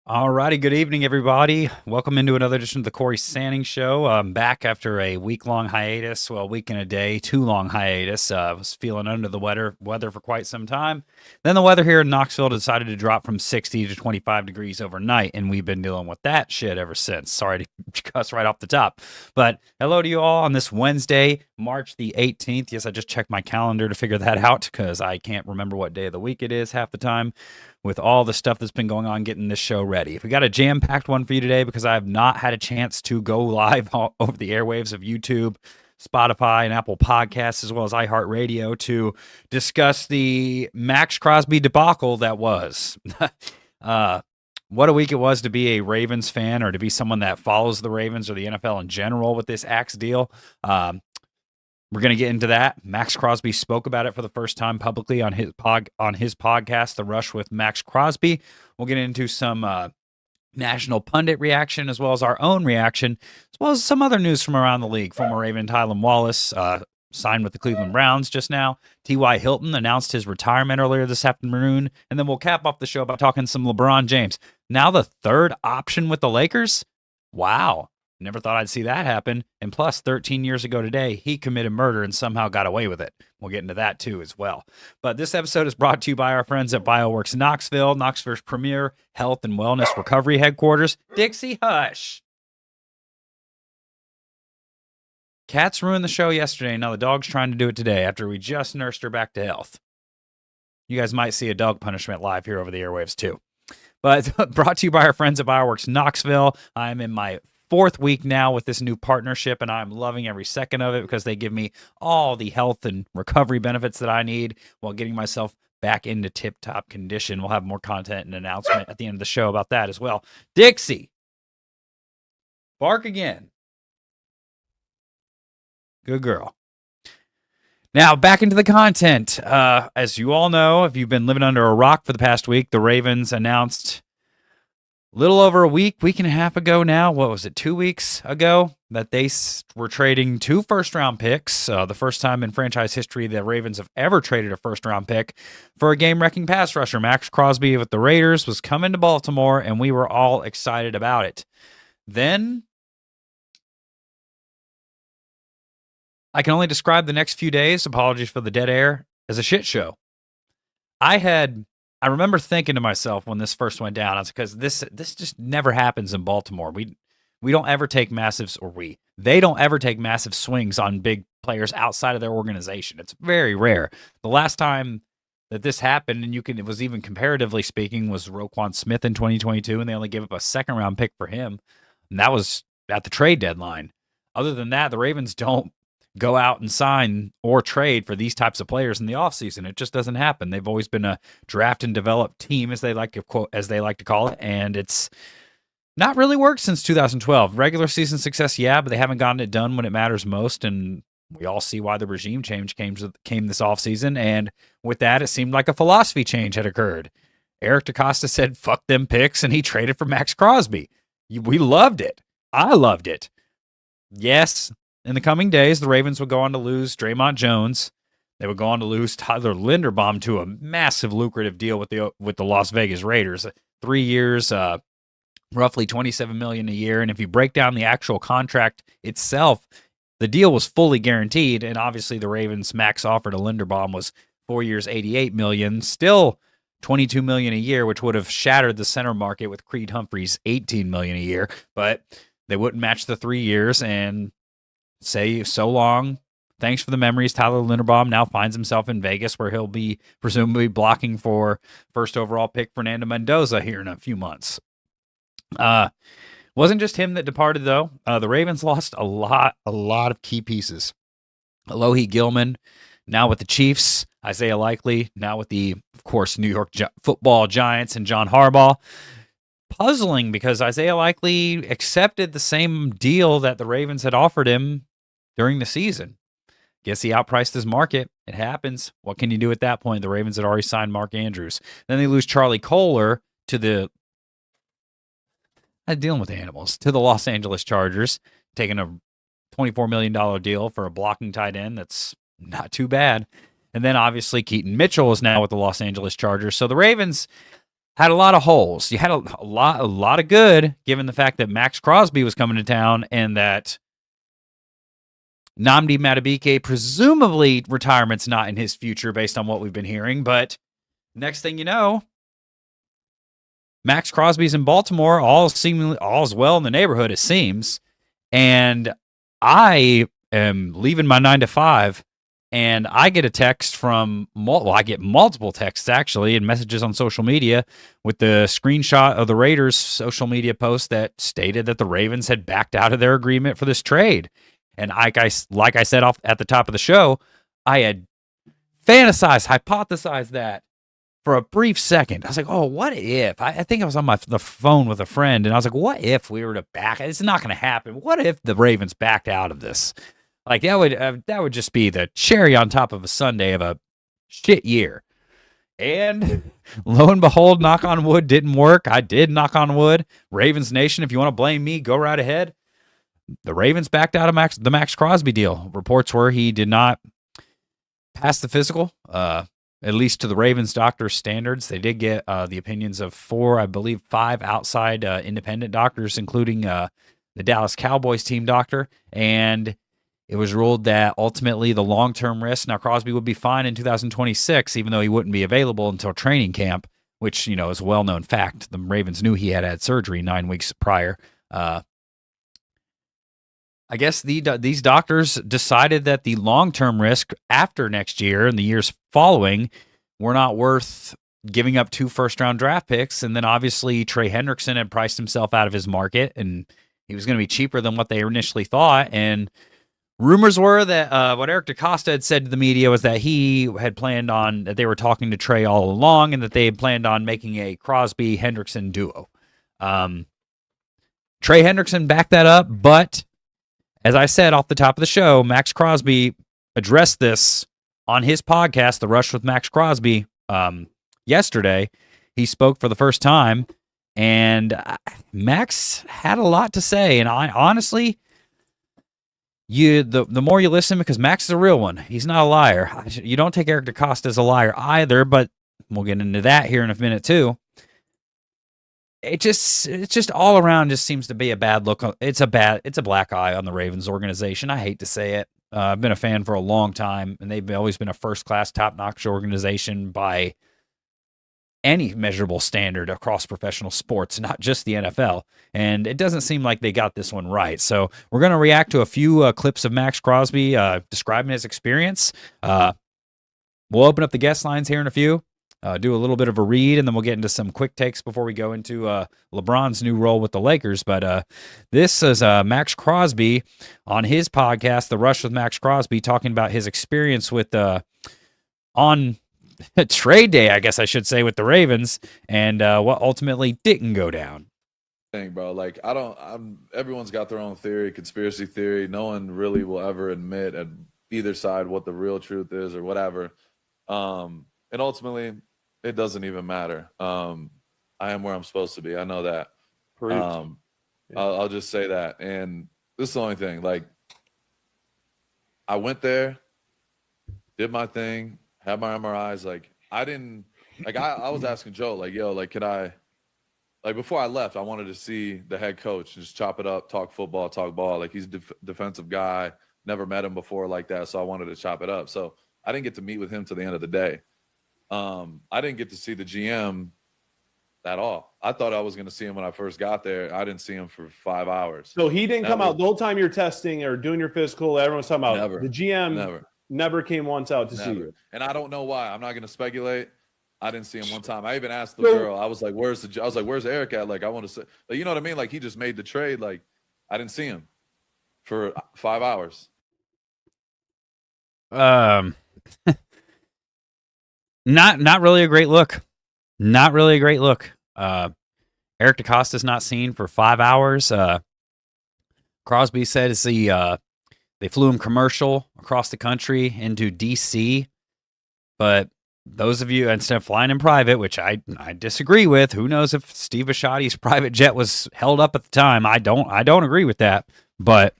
All righty, good evening, everybody. Welcome into another edition of the Cory Sanning Show. I'm back after a week-long hiatus, well, a week and a day, too long hiatus. I was feeling under the weather for quite some time. Then the weather here in Knoxville decided to drop from 60 to 25 degrees overnight, and we've been dealing with that shit ever since. Sorry to cuss right off the top. But hello to you all on this Wednesday, March the 18th. Yes, I just checked my calendar to figure that out because I can't remember what day of the week it is half the time, with all the stuff that's been going on getting this show ready. We got a jam-packed one for you today because I have not had a chance to go live over the airwaves of YouTube, Spotify, and Apple Podcasts, as well as iHeartRadio, to discuss the Maxx CROSBY debacle that was. What a week it was to be a Ravens fan, or to be someone that follows the Ravens or the NFL in general with this AXED deal. We're going to get into that. MAXX CROSBY spoke about it for the first time publicly on his podcast, The Rush with MAXX CROSBY. We'll get into some national pundit reaction, as well as our own reaction, as well as some other news from around the league. Former Raven Tylan Wallace signed with the Cleveland Browns just now. T.Y. Hilton announced his retirement earlier this afternoon. And then we'll cap off the show by talking some LeBron James. Now the third option with the Lakers? Wow. Never thought I'd see that happen. And plus, 13 years ago today, he committed murder and somehow got away with it. We'll get into that too as well. But this episode is brought to you by our friends at BioWorks Knoxville, Knoxville's premier health and wellness recovery headquarters. Dixie, hush. Cats ruined the show yesterday. Now the dog's trying to do it today after we just nursed her back to health. You guys might see a dog punishment live here over the airwaves too. But brought to you by our friends at BioWorks Knoxville. I'm in my fourth week now with this new partnership, and I'm loving every second of it because they give me all the health and recovery benefits that I need while getting myself back into tip-top condition. We'll have more content and announcement at the end of the show about that as well. Dixie, bark again. Good girl. Now, back into the content. As you all know, if you've been living under a rock for the past week, the Ravens announced little over a week and a half ago now, what was it, 2 weeks ago, that they were trading 2 first-round picks, the first time in franchise history the Ravens have ever traded a first-round pick, for a game-wrecking pass rusher. MAXX CROSBY with the Raiders was coming to Baltimore, and we were all excited about it. Then I can only describe the next few days, apologies for the dead air, as a shit show. I remember thinking to myself when this first went down, because this just never happens in Baltimore. We don't ever take they don't ever take massive swings on big players outside of their organization. It's very rare. The last time that this happened, and it was even comparatively speaking, was Roquan Smith in 2022, and they only gave up a second-round pick for him, and that was at the trade deadline. Other than that, the Ravens don't go out and sign or trade for these types of players in the offseason. It just doesn't happen. They've always been a draft and develop team, as they like to call it, and it's not really worked since 2012. Regular season success, yeah, but they haven't gotten it done when it matters most, and we all see why the regime change came this offseason, and with that, it seemed like a philosophy change had occurred. Eric DeCosta said, fuck them picks, and he traded for MAXX CROSBY. We loved it. I loved it. Yes, in the coming days, the Ravens would go on to lose Draymond Jones. They would go on to lose Tyler Linderbaum to a massive lucrative deal with the Las Vegas Raiders. 3 years, roughly $27 million a year. And if you break down the actual contract itself, the deal was fully guaranteed. And obviously, the Ravens' max offer to Linderbaum was 4 years, $88 million. Still $22 million a year, which would have shattered the center market with Creed Humphrey's $18 million a year. But they wouldn't match the 3 years and say so long. Thanks for the memories. Tyler Linderbaum now finds himself in Vegas, where he'll be presumably blocking for first overall pick Fernando Mendoza here in a few months. Wasn't just him that departed, though. The Ravens lost a lot of key pieces. Alohi Gilman, now with the Chiefs. Isaiah Likely, now with the, of course, New York football Giants and John Harbaugh. Puzzling, because Isaiah Likely accepted the same deal that the Ravens had offered him during the season. Guess he outpriced his market. It happens. What can you do at that point? The Ravens had already signed Mark Andrews. Then they lose Charlie Kohler to the dealing with animals, to the Los Angeles Chargers, taking a $24 million deal for a blocking tight end. That's not too bad. And then obviously Keaton Mitchell is now with the Los Angeles Chargers. So the Ravens, had a lot of holes. You had a lot of good, given the fact that MAXX Crosby was coming to town and that Nnamdi Madubuike, presumably retirement's not in his future based on what we've been hearing. But next thing you know, MAXX Crosby's in Baltimore. All's well in the neighborhood, it seems. And I am leaving my 9 to 5. And I get a text from, I get multiple texts actually and messages on social media with the screenshot of the Raiders' social media post that stated that the Ravens had backed out of their agreement for this trade. And like I said off at the top of the show, I had hypothesized that for a brief second. I was like, oh, what if? I think I was on the phone with a friend, and I was like, what if we were to back? It's not going to happen. What if the Ravens backed out of this? Like, that would just be the cherry on top of a sundae of a shit year. And lo and behold, knock on wood, didn't work. I did knock on wood. Ravens Nation, if you want to blame me, go right ahead. The Ravens backed out of the MAXX Crosby deal. Reports were he did not pass the physical, at least to the Ravens doctor's standards. They did get the opinions of 5 outside independent doctors, including the Dallas Cowboys team doctor. And it was ruled that ultimately the long-term risk, now Crosby would be fine in 2026, even though he wouldn't be available until training camp, which, is a well-known fact. The Ravens knew he had surgery 9 weeks prior. I guess these doctors decided that the long-term risk after next year and the years following were not worth giving up 2 first-round draft picks. And then obviously Trey Hendrickson had priced himself out of his market, and he was going to be cheaper than what they initially thought. And rumors were that what Eric DeCosta had said to the media was that he had planned on, that they were talking to Trey all along, and that they had planned on making a Crosby-Hendrickson duo. Trey Hendrickson backed that up, but as I said off the top of the show, MAXX Crosby addressed this on his podcast, The Rush with MAXX Crosby, yesterday. He spoke for the first time, and Max had a lot to say, and I honestly... the more you listen, because Max is a real one. He's not a liar. You don't take Eric DeCosta as a liar either, but we'll get into that here in a minute too. It's just all around just seems to be a bad look. It's a black eye on the Ravens organization. I hate to say it. I've been a fan for a long time, and they've always been a first-class, top-notch organization by any measurable standard across professional sports, not just the NFL. And it doesn't seem like they got this one right. So we're going to react to a few clips of MAXX Crosby describing his experience. We'll open up the guest lines here in a few, do a little bit of a read, and then we'll get into some quick takes before we go into LeBron's new role with the Lakers. But this is MAXX Crosby on his podcast, The Rush with MAXX Crosby, talking about his experience with on trade day, I guess I should say, with the Ravens, and what ultimately didn't go down. Bro, like everyone's got their own theory, conspiracy theory. No one really will ever admit at either side what the real truth is or whatever. And ultimately, it doesn't even matter. I am where I'm supposed to be. I know that. I'll just say that. And this is the only thing. Like, I went there, did my thing, had my MRIs. Like, I was asking Joe, like, yo, like, could I, like, before I left, I wanted to see the head coach, just chop it up, talk football, talk ball. Like, he's a defensive guy, never met him before like that, so I wanted to chop it up. So I didn't get to meet with him till the end of the day. I didn't get to see the GM at all. I thought I was going to see him when I first got there. I didn't see him for 5 hours. So he didn't come out the whole time you're testing or doing your physical. Everyone's talking about the GM never came once out to see you. And I don't know why. I'm not going to speculate. I didn't see him one time. I even asked the girl. I was like, "Where's Eric at?" Like, I want to say, like, you know what I mean? Like, he just made the trade. Like, I didn't see him for 5 hours. Not really a great look. Not really a great look. Eric DeCosta's not seen for 5 hours. Crosby said they flew him commercial across the country into DC, but those of you, instead of flying in private, which I disagree with, who knows if Steve Bisciotti's private jet was held up at the time? I don't agree with that, but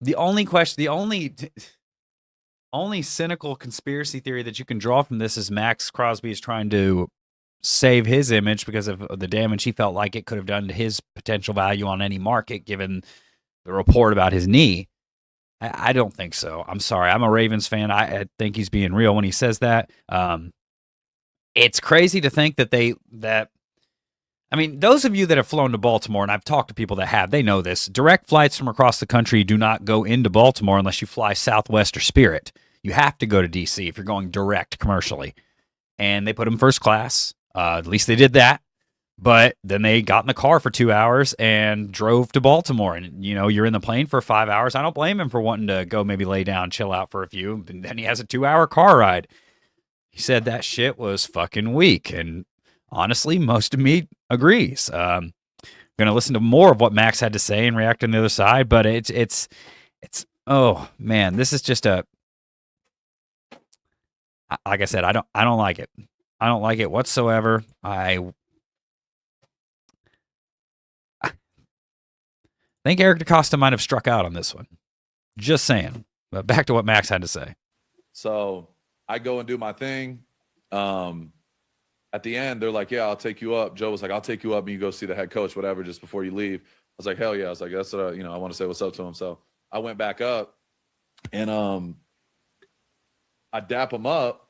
The only question, only cynical conspiracy theory that you can draw from this is Maxx Crosby is trying to save his image because of the damage he felt like it could have done to his potential value on any market, given the report about his knee. I don't think so. I'm sorry. I'm a Ravens fan. I think he's being real when he says that. It's crazy to think that I mean, those of you that have flown to Baltimore, and I've talked to people that have, they know this. Direct flights from across the country do not go into Baltimore unless you fly Southwest or Spirit. You have to go to D.C. if you're going direct commercially. And they put them first class. At least they did that. But then they got in the car for 2 hours and drove to Baltimore. And, you're in the plane for 5 hours. I don't blame him for wanting to go maybe lay down, chill out for a few. And then he has a 2-hour car ride. He said that shit was fucking weak. And honestly, most of me agrees. I'm going to listen to more of what Max had to say and react on the other side. But it's oh, man, this is just like I said, I don't like it. I don't like it whatsoever. I think Eric DaCosta might have struck out on this one. Just saying. But back to what Max had to say. So I go and do my thing. At the end, they're like, yeah, I'll take you up. Joe was like, I'll take you up and you go see the head coach, whatever, just before you leave. I was like, hell yeah. I was like, that's what I want to say what's up to him. So I went back up and I dap him up.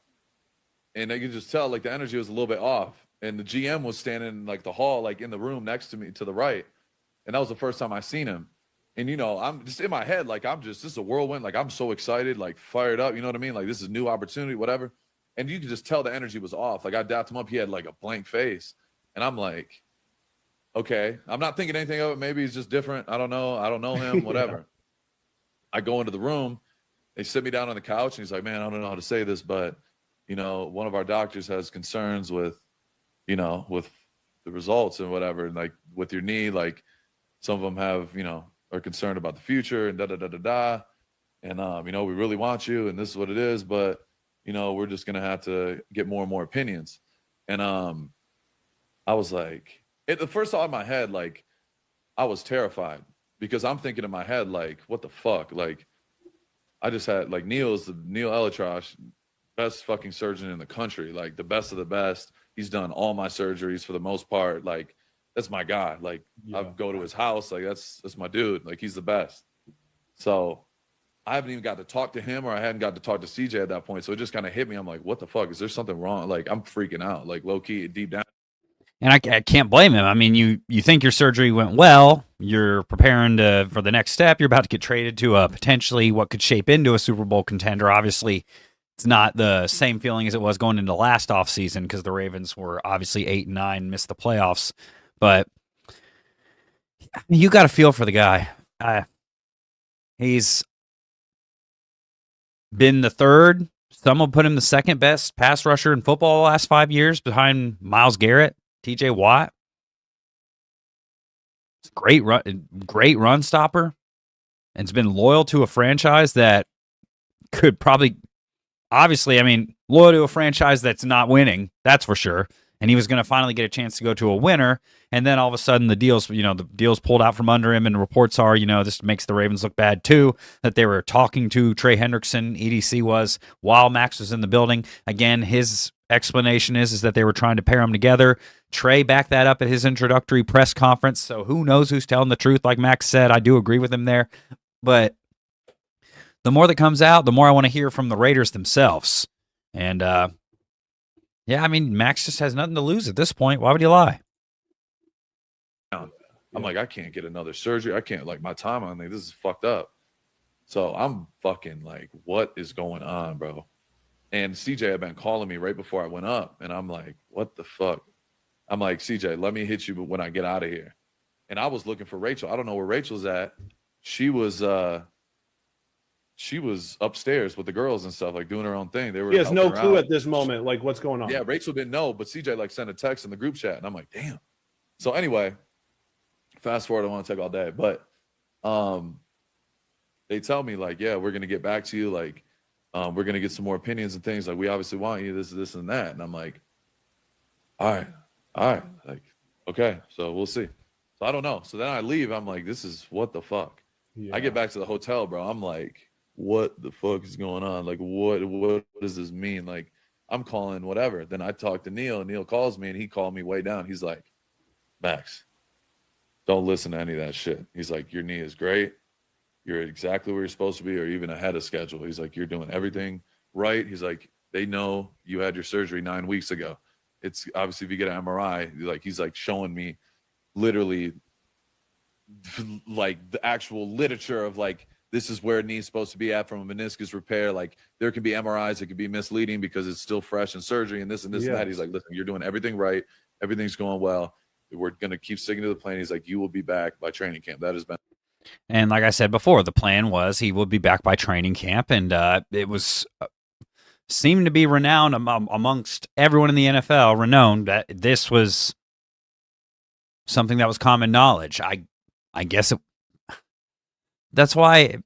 And you could just tell, like, the energy was a little bit off. And the GM was standing in, like, the hall, like, in the room next to me to the right. And that was the first time I seen him. And, I'm just in my head, like, this is a whirlwind. Like, I'm so excited, like, fired up. You know what I mean? Like, this is new opportunity, whatever. And you could just tell the energy was off. Like, I dapped him up. He had, like, a blank face. And I'm like, okay. I'm not thinking anything of it. Maybe he's just different. I don't know. I don't know him, whatever. Yeah. I go into the room. They sit me down on the couch. And he's like, man, I don't know how to say this, but one of our doctors has concerns with the results and whatever. And like with your knee, like some of them have, are concerned about the future and da-da-da-da-da. And, we really want you and this is what it is, but, we're just going to have to get more and more opinions. And I was like, the first thought in my head, like I was terrified because I'm thinking in my head, like, what the fuck? Like I just had like Neil Elitrosh, best fucking surgeon in the country, like the best of the best. He's done all my surgeries for the most part. Like that's my guy. Like I go to his house. Like that's my dude. Like he's the best. So I haven't even got to talk to him or I hadn't got to talk to CJ at that point. So it just kind of hit me. I'm like, what the fuck? Is there something wrong? Like I'm freaking out, like low key deep down. And I can't blame him. I mean, you think your surgery went well. You're preparing for the next step. You're about to get traded to a potentially what could shape into a Super Bowl contender. Obviously, it's not the same feeling as it was going into last offseason because the Ravens were obviously 8-9, missed the playoffs. But you got to feel for the guy. He's been the third. Some will put him the second best pass rusher in football the last 5 years behind Myles Garrett, TJ Watt. It's a great run stopper. And it's been loyal to a franchise that could probably... Obviously, I mean, loyal to a franchise that's not winning, that's for sure. And he was going to finally get a chance to go to a winner. And then all of a sudden the deals pulled out from under him. And reports are, this makes the Ravens look bad too, that they were talking to Trey Hendrickson, EDC was, while Max was in the building. Again, his explanation is that they were trying to pair them together. Trey backed that up at his introductory press conference. So who knows who's telling the truth? Like Max said, I do agree with him there. But the more that comes out, the more I want to hear from the Raiders themselves. And, yeah, I mean, Max just has nothing to lose at this point. Why would he lie? I'm like, I can't get another surgery. I can't, like, my time on this is fucked up. So I'm fucking like, what is going on, bro? And CJ had been calling me right before I went up. And I'm like, what the fuck? I'm like, CJ, let me hit you when I get out of here. And I was looking for Rachel. I don't know where Rachel's at. She was upstairs with the girls and stuff, like doing her own thing. They were. He has no clue at this moment, like what's going on. Yeah, Rachel didn't know, but CJ like sent a text in the group chat, and I'm like, damn. So anyway, fast forward. I want to take all day, but they tell me like, yeah, we're gonna get back to you. Like, we're gonna get some more opinions and things. Like, we obviously want you. This, and that. And I'm like, all right. Like, okay, so we'll see. So I don't know. So then I leave. I'm like, this is what the fuck. I get back to the hotel, bro. I'm like, what the fuck is going on? Like, what does this mean? Like, I'm calling whatever. Then I talk to Neil, and Neil calls me, and he called me way down. He's like, Max, don't listen to any of that shit. He's like, your knee is great. You're exactly where you're supposed to be, or even ahead of schedule. He's like, you're doing everything right. He's like, they know you had your surgery 9 weeks ago. It's obviously if you get an MRI, like he's like showing me literally like the actual literature of like, this is where it needs supposed to be at from a meniscus repair. Like there could be MRIs that could be misleading because it's still fresh in surgery and this and this and that. He's like, listen, you're doing everything right. Everything's going well. We're going to keep sticking to the plan. He's like, you will be back by training camp. That has been. And like I said before, the plan was he would be back by training camp. And it was seemed to be renowned amongst everyone in the NFL, renowned that this was something that was common knowledge. I guess that's why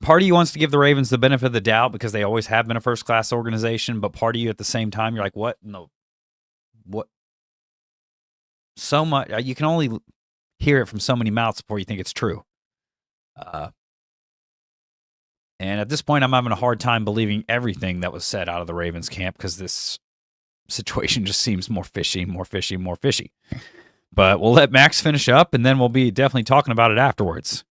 part of you wants to give the Ravens the benefit of the doubt because they always have been a first-class organization, but part of you at the same time, you're like, what? No. What? So much. You can only hear it from so many mouths before you think it's true. And at this point, I'm having a hard time believing everything that was said out of the Ravens camp because this situation just seems more fishy, more fishy, more fishy. But we'll let Max finish up, and then we'll be definitely talking about it afterwards.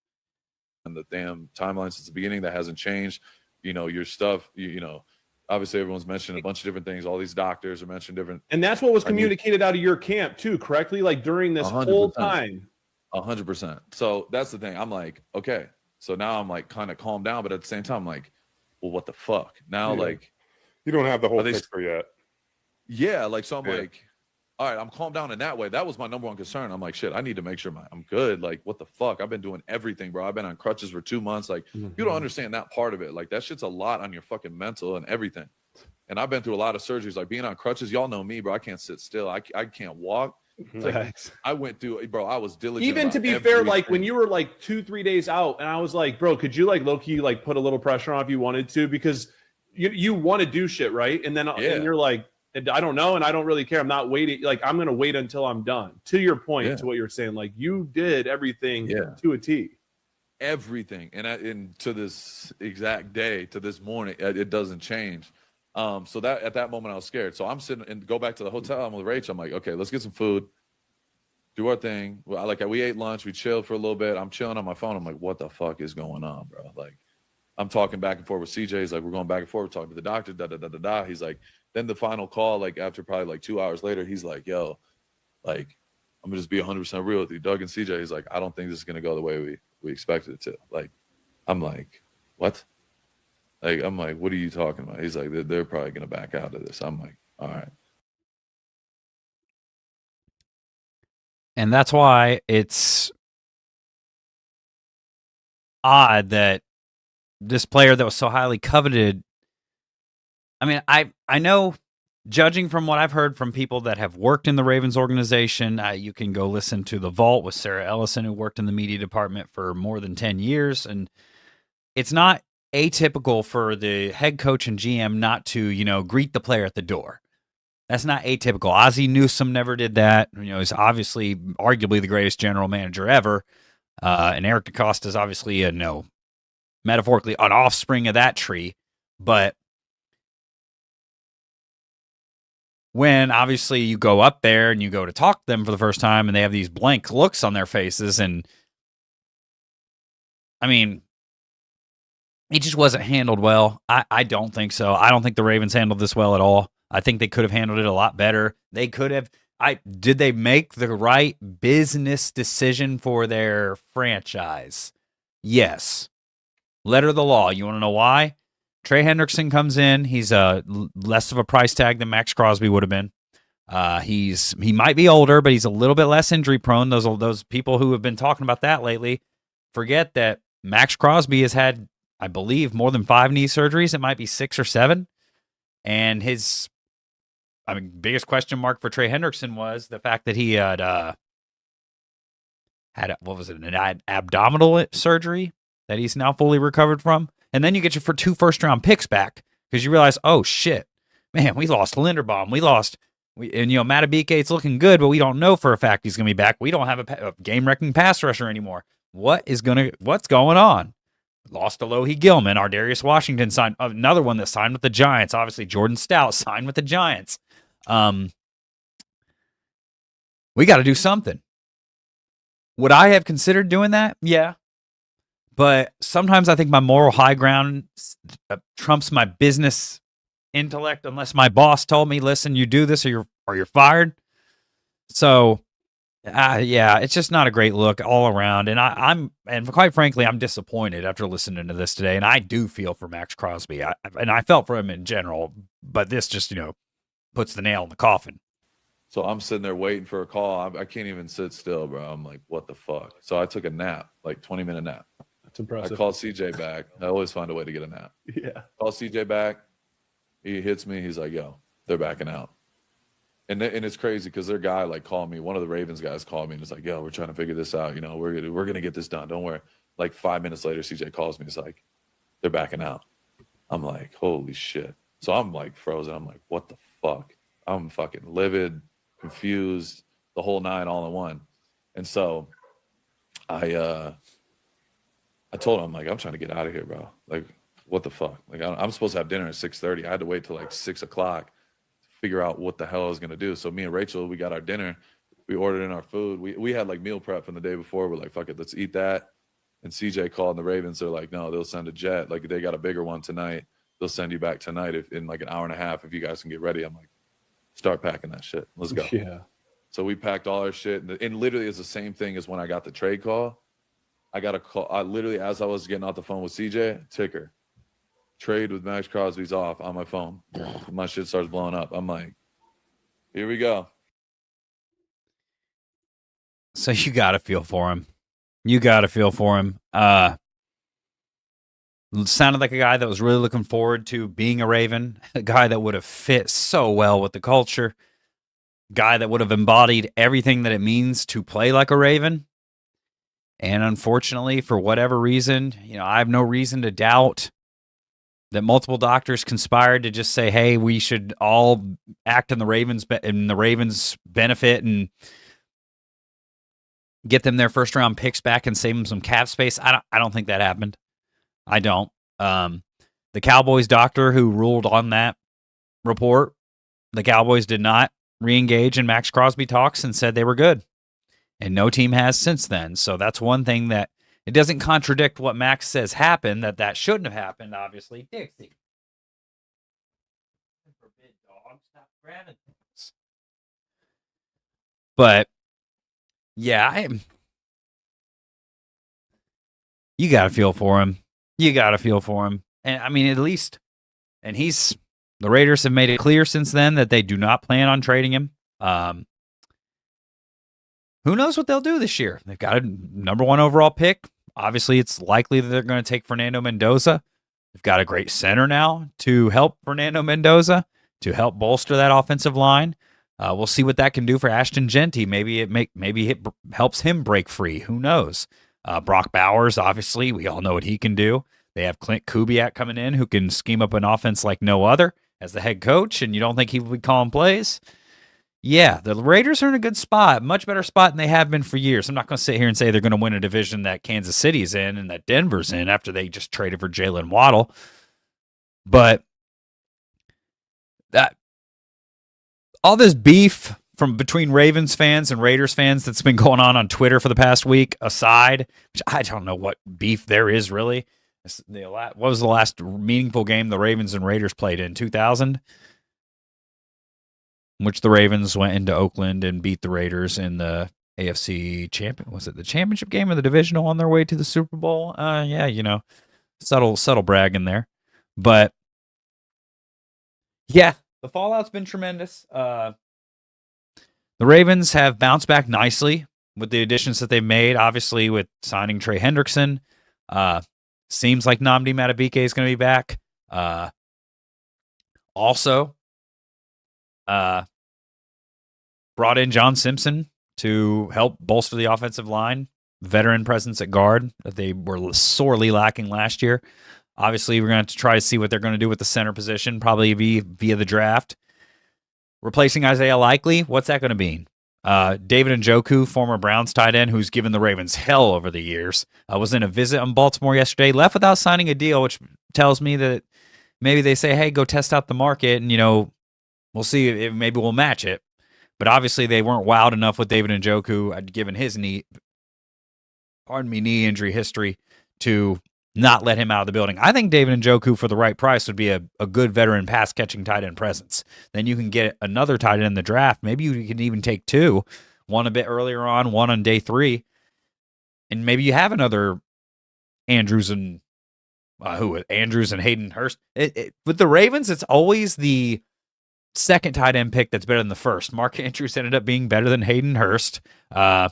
And the damn timeline since the beginning, that hasn't changed. You know, your stuff, you know, obviously everyone's mentioned a bunch of different things. All these doctors are mentioned different. And that's what was communicated out of your camp too, correctly? Like during this 100%. Whole time. 100%. So that's the thing. I'm like, okay. So now I'm like kind of calmed down, but at the same time, I'm like, well, what the fuck? Now, like, you don't have the whole picture yet. Yeah. Like, so I'm like, all right, I'm calmed down in that way. That was my number one concern. I'm like, shit, I need to make sure I'm good. Like, what the fuck? I've been doing everything, bro. I've been on crutches for 2 months. Like, you don't understand that part of it. Like, that shit's a lot on your fucking mental and everything. And I've been through a lot of surgeries, like being on crutches. Y'all know me, bro. I can't sit still. I can't walk. Like, I went through, bro. I was diligent. Even to be fair, like when you were like 2-3 days out, and I was like, bro, could you like low key like put a little pressure on if you wanted to, because you want to do shit, right? And then and you're like, I don't know, and I don't really care. I'm not waiting. Like I'm gonna wait until I'm done. To your point, to what you're saying, like you did everything to a T. Everything, and to this exact day, to this morning, it doesn't change. So that at that moment I was scared. So I'm sitting and go back to the hotel. I'm with Rach. I'm like, okay, let's get some food, do our thing. Well, we ate lunch, we chilled for a little bit. I'm chilling on my phone. I'm like, what the fuck is going on, bro? Like, I'm talking back and forth with CJ. He's like, we're going back and forth, talking to the doctor. He's like, then the final call, like after probably like 2 hours later, he's like, yo, like, I'm gonna just be 100% real with you, Doug and CJ. He's like, I don't think this is gonna go the way we expected it to. Like, I'm like, what? Like, I'm like, what are you talking about? He's like, they're probably going to back out of this. I'm like, all right. And that's why it's odd that this player that was so highly coveted, I mean, I know, judging from what I've heard from people that have worked in the Ravens organization, you can go listen to The Vault with Sarah Ellison, who worked in the media department for more than 10 years. And it's not atypical for the head coach and GM not to, greet the player at the door. That's not atypical. Ozzie Newsome never did that. He's obviously arguably the greatest general manager ever. And Eric DeCosta is obviously metaphorically an offspring of that tree. But when obviously you go up there and you go to talk to them for the first time and they have these blank looks on their faces, and I mean, it just wasn't handled well. I don't think so. I don't think the Ravens handled this well at all. I think they could have handled it a lot better. They could have. Did they make the right business decision for their franchise? Yes. Letter of the law. You want to know why? Trey Hendrickson comes in. He's less of a price tag than MAXX Crosby would have been. He might be older, but he's a little bit less injury prone. Those people who have been talking about that lately forget that MAXX Crosby has had, I believe, more than 5 knee surgeries. It might be 6 or 7. And his, biggest question mark for Trey Hendrickson was the fact that he had an abdominal surgery that he's now fully recovered from. And then you get your 2 first-round picks back because you realize, oh, shit, man, we lost Linderbaum. Matabike, it's looking good, but we don't know for a fact he's going to be back. We don't have a game-wrecking pass rusher anymore. what's going on? Lost to Lohi Gilman. Ardarius Washington signed, another one that signed with the Giants. Obviously, Jordan Stout signed with the Giants. We got to do something. Would I have considered doing that? Yeah. But sometimes I think my moral high ground trumps my business intellect unless my boss told me, listen, you do this or you're fired. So, yeah, it's just not a great look all around. And and quite frankly, I'm disappointed after listening to this today. And I do feel for MAXX Crosby. And I felt for him in general, but this just, puts the nail in the coffin. So I'm sitting there waiting for a call. I can't even sit still, bro. I'm like, what the fuck? So I took a nap, like 20-minute nap. That's impressive. I called CJ back. I always find a way to get a nap. Yeah. Call CJ back. He hits me. He's like, yo, they're backing out. And it's crazy because their guy like called me. One of the Ravens guys called me and was like, yo, we're trying to figure this out. We're gonna get this done. Don't worry. Like 5 minutes later, CJ calls me. He's like, they're backing out. I'm like, holy shit. So I'm like frozen. I'm like, what the fuck? I'm fucking livid, confused, the whole nine all in one. And so I told him, I'm like, I'm trying to get out of here, bro. Like, what the fuck? Like, I'm supposed to have dinner at 6:30. I had to wait till like 6 o'clock to figure out what the hell I was going to do. So me and Rachel, we got our dinner. We ordered in our food. We had like meal prep from the day before. We're like, fuck it, let's eat that. And CJ called the Ravens. They're like, no, they'll send a jet. Like, they got a bigger one tonight. They'll send you back tonight in like an hour and a half if you guys can get ready. I'm like, start packing that shit. Let's go. Yeah. So we packed all our shit. And literally it's the same thing as when I got the trade call. I got a call. I literally, as I was getting off the phone with CJ, ticker. Trade with MAXX Crosby's off on my phone. My shit starts blowing up. I'm like, here we go. So you got to feel for him. Sounded like a guy that was really looking forward to being a Raven, a guy that would have fit so well with the culture, guy that would have embodied everything that it means to play like a Raven. And unfortunately, for whatever reason, I have no reason to doubt that multiple doctors conspired to just say, hey, we should all act in the Ravens' benefit and get them their first round picks back and save them some cap space. I don't think that happened. I don't. The Cowboys doctor who ruled on that report, the Cowboys did not re-engage in MAXX Crosby talks and said they were good. And no team has since then. So that's one thing that it doesn't contradict what Max says happened, that shouldn't have happened, obviously. Dixie. Forbid, dog. Stop grabbing things. But, yeah, you got to feel for him. And, I mean, at least, and the Raiders have made it clear since then that they do not plan on trading him. Who knows what they'll do this year? They've got a number 1 overall pick. Obviously, it's likely that they're going to take Fernando Mendoza. They've got a great center now to help Fernando Mendoza, to help bolster that offensive line. We'll see what that can do for Ashton Genty. Maybe it helps him break free. Who knows? Brock Bowers, obviously, we all know what he can do. They have Clint Kubiak coming in who can scheme up an offense like no other as the head coach, and you don't think he will be calling plays? Yeah, the Raiders are in a good spot, much better spot than they have been for years. I'm not going to sit here and say they're going to win a division that Kansas City's in and that Denver's in after they just traded for Jalen Waddle. But that all this beef from between Ravens fans and Raiders fans that's been going on Twitter for the past week aside, which I don't know what beef there is really. What was the last meaningful game the Ravens and Raiders played in? 2000? Which the Ravens went into Oakland and beat the Raiders in the AFC was it the championship game or the divisional on their way to the Super Bowl? Yeah, subtle bragging there. But yeah, the fallout's been tremendous. The Ravens have bounced back nicely with the additions that they've made, obviously with signing Trey Hendrickson. Seems like Nnamdi Madubuike is going to be back. Also, brought in John Simpson to help bolster the offensive line, veteran presence at guard that they were sorely lacking last year. Obviously, we're going to try to see what they're going to do with the center position, probably via the draft. Replacing Isaiah Likely, what's that going to mean? David Njoku, former Browns tight end, who's given the Ravens hell over the years, was in a visit in Baltimore yesterday, left without signing a deal, which tells me that maybe they say, hey, go test out the market, and, we'll see if maybe we'll match it. But obviously they weren't wowed enough with David Njoku, given his knee injury history, to not let him out of the building. I think David Njoku, for the right price, would be a good veteran pass-catching tight end presence. Then you can get another tight end in the draft. Maybe you can even take two, one a bit earlier on, one on day 3, and maybe you have another Andrews and Hayden Hurst. With the Ravens, it's always the second tight end pick that's better than the first. Mark Andrews ended up being better than Hayden Hurst. I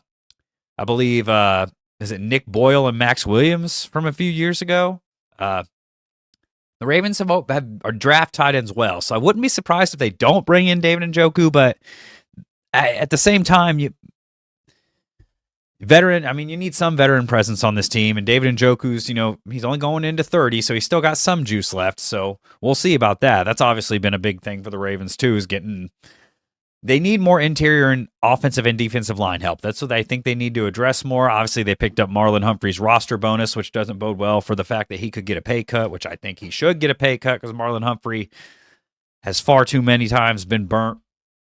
believe... is it Nick Boyle and Max Williams from a few years ago? The Ravens are draft tight ends well, so I wouldn't be surprised if they don't bring in David Njoku, but at the same time, you need some veteran presence on this team, and David Njoku's, he's only going into 30, so he's still got some juice left, so we'll see about that. That's obviously been a big thing for the Ravens, too, is they need more interior and offensive and defensive line help. That's what I think they need to address more. Obviously, they picked up Marlon Humphrey's roster bonus, which doesn't bode well for the fact that he could get a pay cut, which I think he should get a pay cut because Marlon Humphrey has far too many times been burnt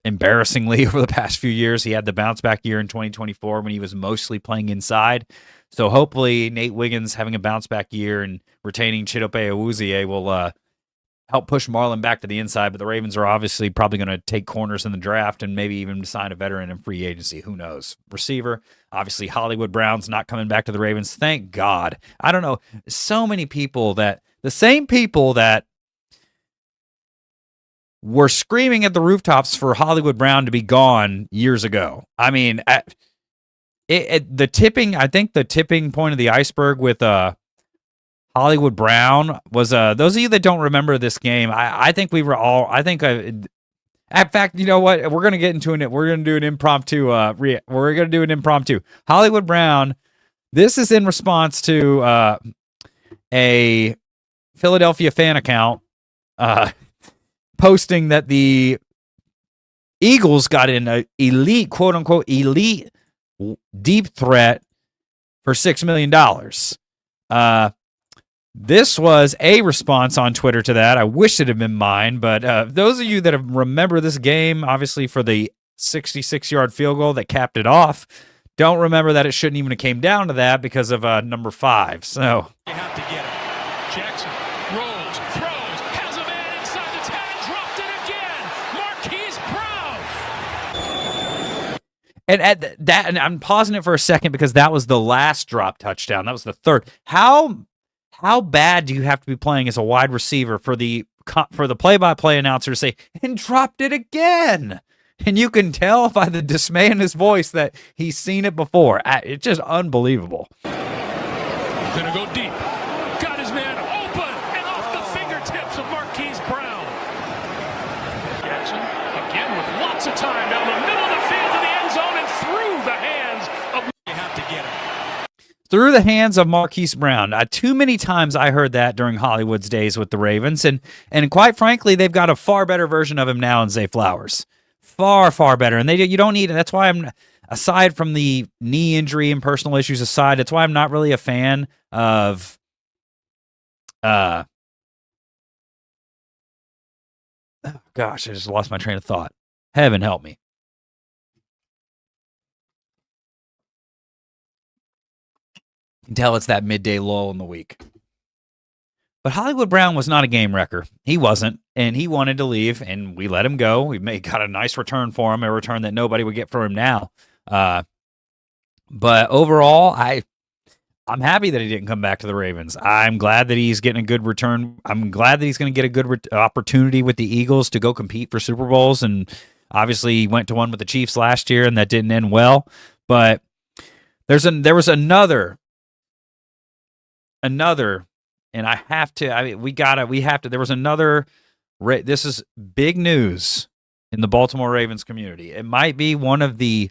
embarrassingly over the past few years. He had the bounce back year in 2024 when he was mostly playing inside. So hopefully Nate Wiggins having a bounce back year and retaining Chidobe Awuzie will help push Marlon back to the inside, but the Ravens are obviously probably going to take corners in the draft and maybe even sign a veteran in free agency. Who knows? Receiver, obviously Hollywood Brown's not coming back to the Ravens. Thank God. I don't know. So many people the same people that were screaming at the rooftops for Hollywood Brown to be gone years ago. I mean, I think the tipping point of the iceberg with Hollywood Brown was those of you that don't remember this game. I think we were all. In fact, you know what? We're gonna get into it. We're gonna do an impromptu. We're gonna do an impromptu. Hollywood Brown. This is in response to a Philadelphia fan account posting that the Eagles got an elite, quote unquote, elite deep threat for $6 million. This was a response on Twitter to that. I wish it had been mine, but those of you that remember this game, obviously for the 66-yard field goal that capped it off, don't remember that it shouldn't even have came down to that because of number 5. So you have to get it. Jackson rolls, throws, has a man inside the 10, dropped it again. Marquise Brown. And at that, and I'm pausing it for a second because that was the last drop touchdown. That was the third. How bad do you have to be playing as a wide receiver for the play-by-play announcer to say, and dropped it again? And you can tell by the dismay in his voice that he's seen it before. It's just unbelievable. Gonna go deep. Got his man open and off the fingertips of Marquise Brown. Jackson again with lots of time down the middle of the field to the end zone and through the hands of. You have to get it. Through the hands of Marquise Brown. Too many times I heard that during Hollywood's days with the Ravens, and quite frankly, they've got a far better version of him now in Zay Flowers. Far, far better. And you don't need it. That's why aside from the knee injury and personal issues aside, that's why I'm not really a fan of oh gosh, I just lost my train of thought. Heaven help me. You can tell it's that midday lull in the week. But Hollywood Brown was not a game wrecker. He wasn't, and he wanted to leave, and we let him go. We got a nice return for him, a return that nobody would get for him now. But overall, I'm happy that he didn't come back to the Ravens. I'm glad that he's getting a good return. I'm glad that he's going to get a good opportunity with the Eagles to go compete for Super Bowls, and obviously he went to one with the Chiefs last year, and that didn't end well. But there was another, and there was another, this is big news in the Baltimore Ravens community. It might be one of the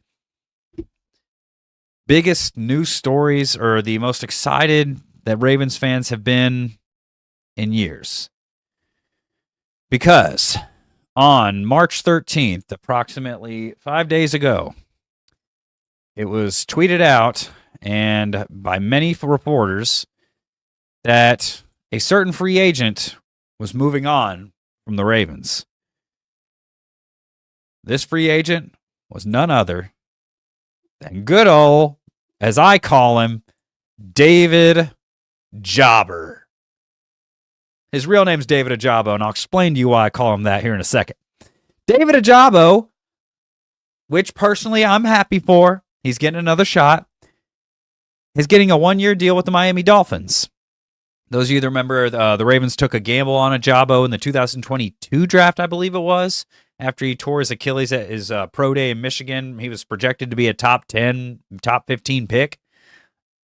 biggest news stories or the most excited that Ravens fans have been in years. Because on March 13th, approximately 5 days ago, it was tweeted out and by many reporters that a certain free agent was moving on from the Ravens. This free agent was none other than good old, as I call him, David Jobber. His real name's David Ajabo, and I'll explain to you why I call him that here in a second. David Ajabo, which personally I'm happy for, he's getting another shot, is getting a 1-year deal with the Miami Dolphins. Those of you that remember, the Ravens took a gamble on Ajabo in the 2022 draft, I believe it was, after he tore his Achilles at his pro day in Michigan. He was projected to be a top 10, top 15 pick.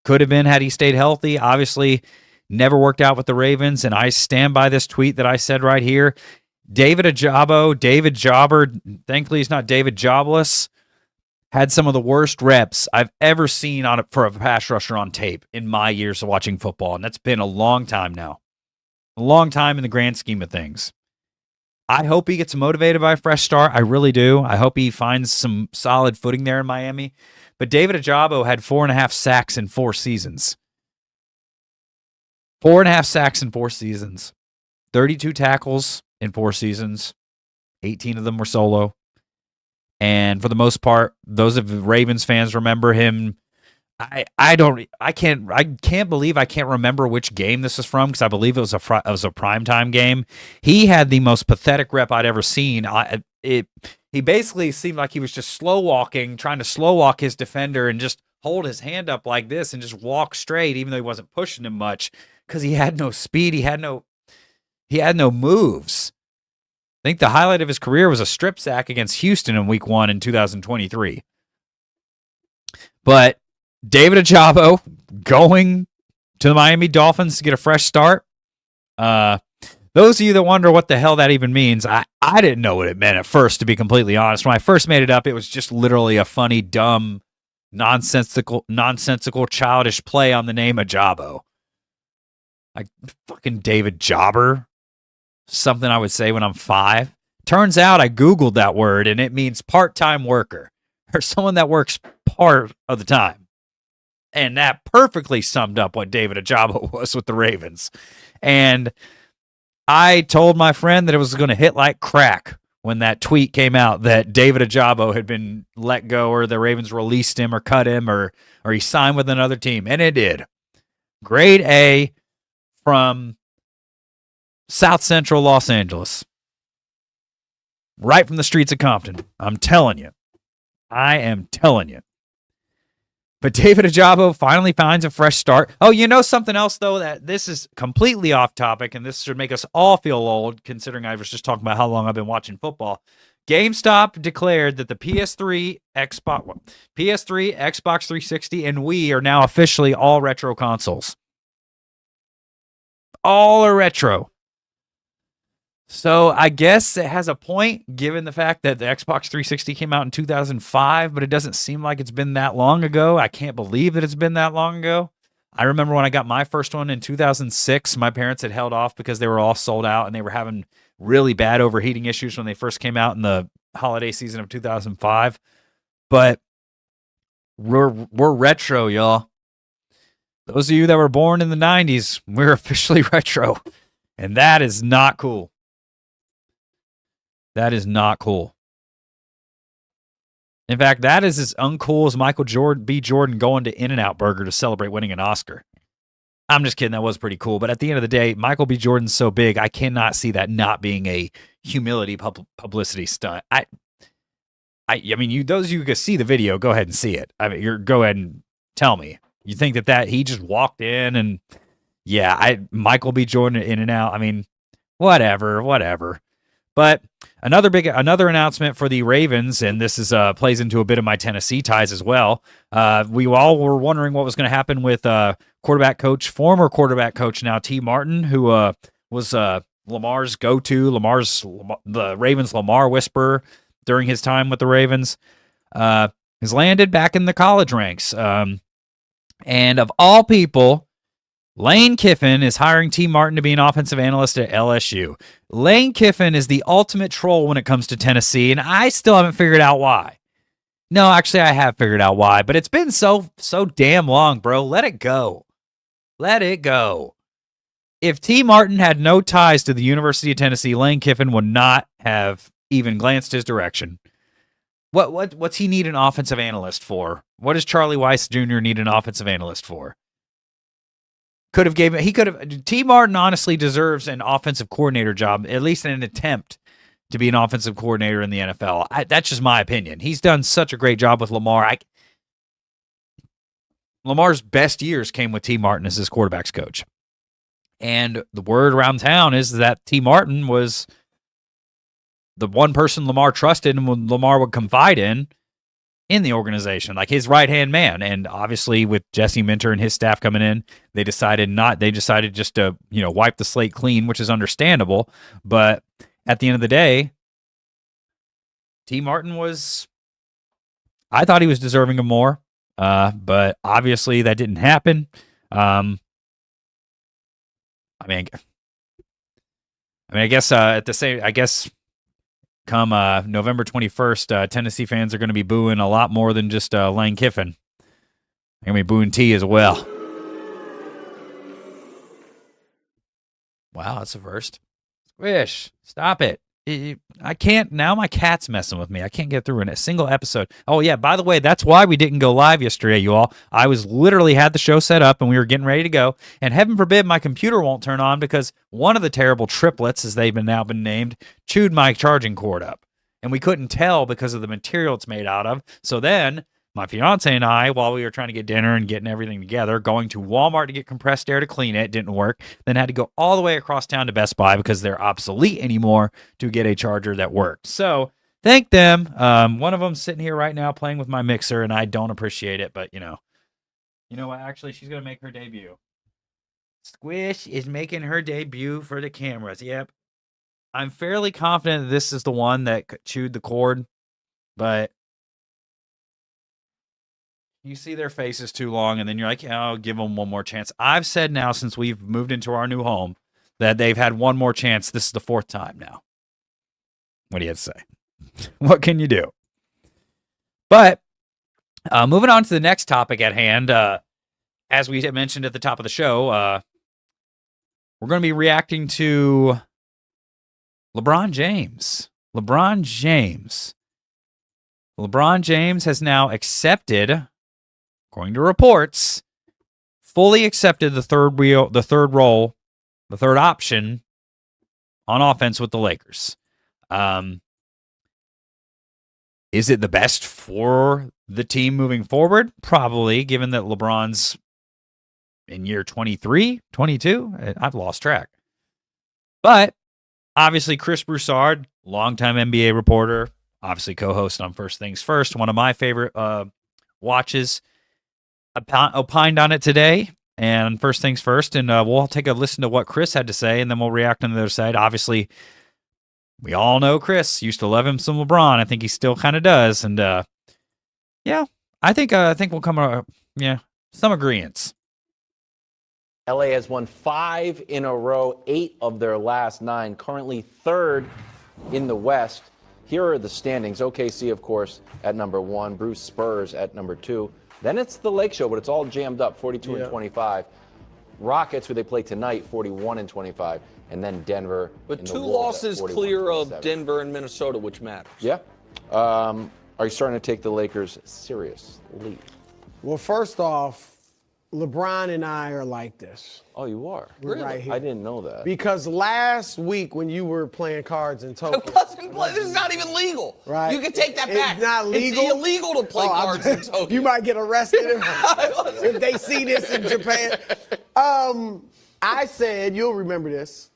Could have been had he stayed healthy. Obviously, never worked out with the Ravens, and I stand by this tweet that I said right here. David Ajabo, David Jobber, thankfully he's not David Jobless, had some of the worst reps I've ever seen for a pass rusher on tape in my years of watching football, and that's been a long time now. A long time in the grand scheme of things. I hope he gets motivated by a fresh start. I really do. I hope he finds some solid footing there in Miami. But David Ajabo had 4.5 sacks in 4 seasons. 4.5 sacks in 4 seasons. 32 tackles in 4 seasons. 18 of them were solo. And for the most part, those of the Ravens fans remember him. I can't believe I can't remember which game this is from, because I believe it was a primetime game. He had the most pathetic rep I'd ever seen. He basically seemed like he was just trying to slow walk his defender and just hold his hand up like this and just walk straight, even though he wasn't pushing him much, because he had no speed. He had no moves. I think the highlight of his career was a strip sack against Houston in Week 1 in 2023. But David Ajabo going to the Miami Dolphins to get a fresh start. Those of you that wonder what the hell that even means, I didn't know what it meant at first, to be completely honest. When I first made it up, it was just literally a funny, dumb, nonsensical, childish play on the name Ajabo. Like fucking David Jobber. Something I would say when I'm 5. Turns out I Googled that word, and it means part-time worker, or someone that works part of the time. And that perfectly summed up what David Ajabo was with the Ravens. And I told my friend that it was going to hit like crack when that tweet came out that David Ajabo had been let go, or the Ravens released him or cut him, or he signed with another team. And it did. Grade A from South Central Los Angeles. Right from the streets of Compton. I'm telling you. I am telling you. But David Ajabo finally finds a fresh start. Oh, you know something else, though, that this is completely off topic, and this should make us all feel old, considering I was just talking about how long I've been watching football. GameStop declared that the PS3, Xbox 360, and Wii are now officially all retro consoles. All are retro. So I guess it has a point, given the fact that the Xbox 360 came out in 2005, but it doesn't seem like it's been that long ago. I can't believe that it's been that long ago. I remember when I got my first one in 2006, my parents had held off because they were all sold out, and they were having really bad overheating issues when they first came out in the holiday season of 2005. But we're retro, y'all. Those of you that were born in the 90s, we're officially retro, and that is not cool. That is not cool. In fact, that is as uncool as Michael B. Jordan going to In-N-Out Burger to celebrate winning an Oscar. I'm just kidding. That was pretty cool. But at the end of the day, Michael B. Jordan's so big, I cannot see that not being a humility publicity stunt. I mean, those of you who can see the video, go ahead and see it. I mean, go ahead and tell me. You think that he just walked in and, yeah, Michael B. Jordan In-N-Out. I mean, whatever. But another announcement for the Ravens, and this is plays into a bit of my Tennessee ties as well. We all were wondering what was going to happen with former quarterback coach now T. Martin, who was Lamar's go-to, the Ravens' Lamar whisperer during his time with the Ravens. Has landed back in the college ranks, and of all people, Lane Kiffin is hiring T. Martin to be an offensive analyst at LSU. Lane Kiffin is the ultimate troll when it comes to Tennessee, and I still haven't figured out why. No, actually, I have figured out why, but it's been so damn long, bro. Let it go. Let it go. If T. Martin had no ties to the University of Tennessee, Lane Kiffin would not have even glanced his direction. What's he need an offensive analyst for? What does Charlie Weiss Jr. need an offensive analyst for? T. Martin honestly deserves an offensive coordinator job, at least in an attempt to be an offensive coordinator in the NFL. That's just my opinion. He's done such a great job with Lamar. Lamar's best years came with T. Martin as his quarterback's coach. And the word around town is that T. Martin was the one person Lamar trusted and Lamar would confide in the organization, like his right-hand man. And obviously with Jesse Minter and his staff coming in, they decided just to, wipe the slate clean, which is understandable. But at the end of the day, T. Martin I thought he was deserving of more. But obviously that didn't happen. I guess come November 21st, Tennessee fans are going to be booing a lot more than just Lane Kiffin. They're going to be booing T as well. Wow, that's a first. Squish, stop it. I can't. Now my cat's messing with me. I can't get through in a single episode. Oh, yeah, by the way, that's why we didn't go live yesterday, you all. I was literally had the show set up, and we were getting ready to go. And heaven forbid my computer won't turn on because one of the terrible triplets, as they've now been named, chewed my charging cord up. And we couldn't tell because of the material it's made out of. So then my fiance and I, while we were trying to get dinner and getting everything together, going to Walmart to get compressed air to clean it, didn't work. Then had to go all the way across town to Best Buy because they're obsolete anymore to get a charger that worked. So thank them. One of them's sitting here right now playing with my mixer, and I don't appreciate it. But you know what? Actually, she's gonna make her debut. Squish is making her debut for the cameras. Yep, I'm fairly confident that this is the one that chewed the cord, but you see their faces too long, and then you're like, I'll give them one more chance. I've said now since we've moved into our new home that they've had one more chance. This is the fourth time now. What do you have to say? What can you do? But moving on to the next topic at hand, as we mentioned at the top of the show, we're going to be reacting to LeBron James. LeBron James has now accepted, according to reports, fully accepted the third option on offense with the Lakers. Is it the best for the team moving forward? Probably, given that LeBron's in year 23, 22. I've lost track. But obviously, Chris Broussard, longtime NBA reporter, obviously co-host on First Things First, one of my favorite watches, opined on it today. And First Things First, and we'll take a listen to what Chris had to say, and then we'll react on the other side. Obviously, we all know Chris used to love him some LeBron. I think he still kind of does, and yeah, I think we'll come some agreements. LA has won 5 in a row, 8 of their last 9, currently third in the West. Here are the standings. OKC, of course, at number 1. Bruce Spurs at number 2. Then it's the Lake Show, but it's all jammed up, 42 and 25. Rockets, who they play tonight, 41 and 25. And then Denver. But 2 losses clear of Denver and Minnesota, which matters. Yeah. Are you starting to take the Lakers seriously? Well, first off, LeBron and I are like this. Oh, you are? We're Really? right here. I didn't know that. Because last week when you were playing cards in Tokyo. This is not even legal. Right. You can take that back. It's not legal? It's illegal to play cards in Tokyo. You might get arrested if they see this in Japan. I said, you'll remember this,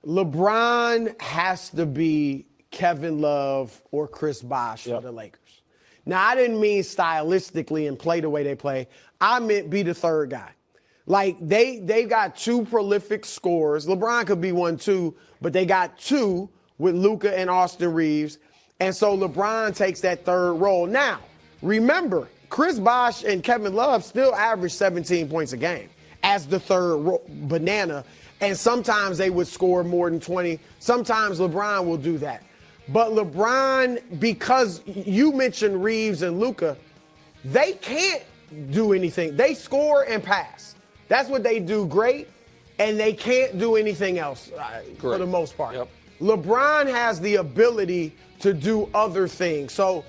LeBron has to be Kevin Love or Chris Bosh for the Lakers. Now, I didn't mean stylistically and play the way they play. I meant be the third guy. Like, they got 2 prolific scorers. LeBron could be 1 too, but they got 2 with Luka and Austin Reeves. And so LeBron takes that third role. Now, remember, Chris Bosh and Kevin Love still average 17 points a game as the third banana. And sometimes they would score more than 20. Sometimes LeBron will do that. But LeBron, because you mentioned Reeves and Luka, they can't do anything. They score and pass. That's what they do great, and they can't do anything else for the most part. Yep. LeBron has the ability to do other things. So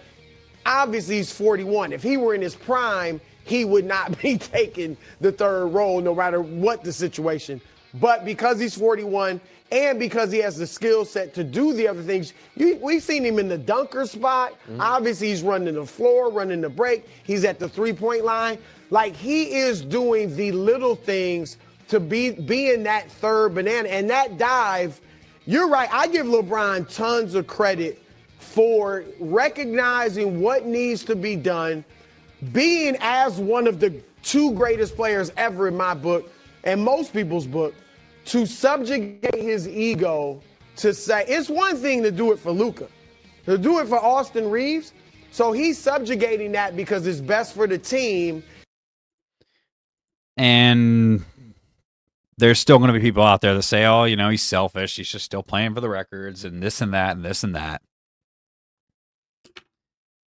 obviously he's 41. If he were in his prime, he would not be taking the third role no matter what the situation. But because he's 41 and because he has the skill set to do the other things, we've seen him in the dunker spot. Obviously he's running the floor, running the break. He's at the three-point line. Like, he is doing the little things to be in that third banana. And that dive, you're right. I give LeBron tons of credit for recognizing what needs to be done, being as one of the two greatest players ever in my book and most people's book, to subjugate his ego to say, it's one thing to do it for Luka, to do it for Austin Reeves. So he's subjugating that because it's best for the team. And there's still going to be people out there that say, oh, you know, he's selfish. He's just still playing for the records and this and that and this and that.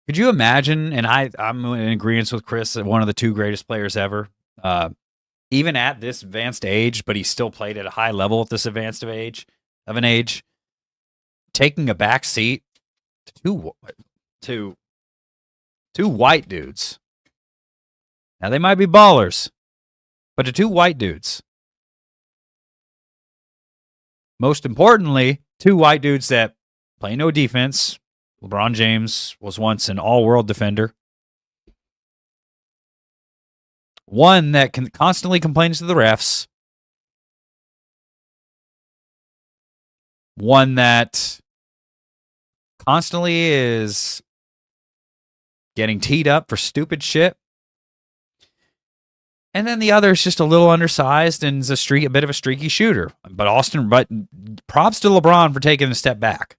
Could you imagine, and I'm in agreement with Chris, that one of the two greatest players ever, even at this advanced age, but he still played at a high level at this advanced of an age, taking a back seat to two white dudes. Now, they might be ballers, but to two white dudes. Most importantly, two white dudes that play no defense. LeBron James was once an all-world defender. One that constantly complains to the refs. One that constantly is getting teed up for stupid shit. And then the other is just a little undersized and is a bit of a streaky shooter. But props to LeBron for taking a step back.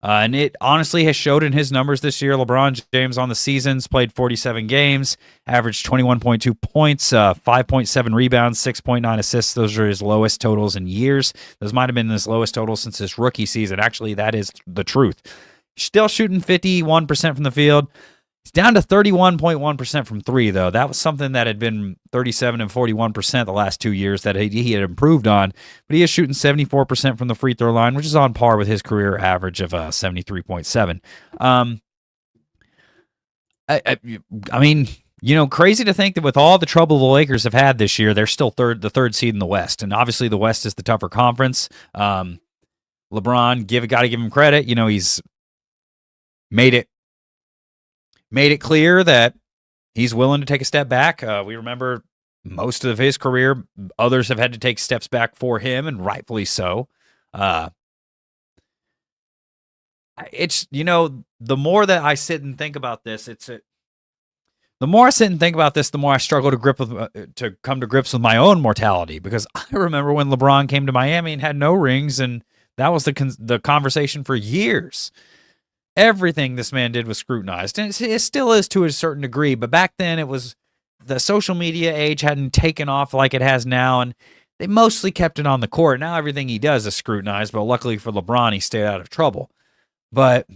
And it honestly has showed in his numbers this year. LeBron James on the seasons played 47 games, averaged 21.2 points, 5.7 rebounds, 6.9 assists. Those are his lowest totals in years. Those might have been his lowest total since his rookie season. Actually, that is the truth. Still shooting 51% from the field. He's down to 31.1% from three, though. That was something that had been 37 and 41% the last 2 years that he had improved on. But he is shooting 74% from the free throw line, which is on par with his career average of 73.7. I mean, you know, crazy to think that with all the trouble the Lakers have had this year, they're still the third seed in the West. And obviously the West is the tougher conference. LeBron, got to give him credit. You know, he's made it clear that he's willing to take a step back. We remember most of his career, others have had to take steps back for him, and rightfully so. It's, you know, the more that I sit and think about this, the more I sit and think about this, the more I struggle to come to grips with my own mortality. Because I remember when LeBron came to Miami and had no rings, and that was the conversation for years. Everything this man did was scrutinized, and it still is to a certain degree. But back then, it was the social media age hadn't taken off like it has now, and they mostly kept it on the court. Now everything he does is scrutinized, but luckily for LeBron, he stayed out of trouble. But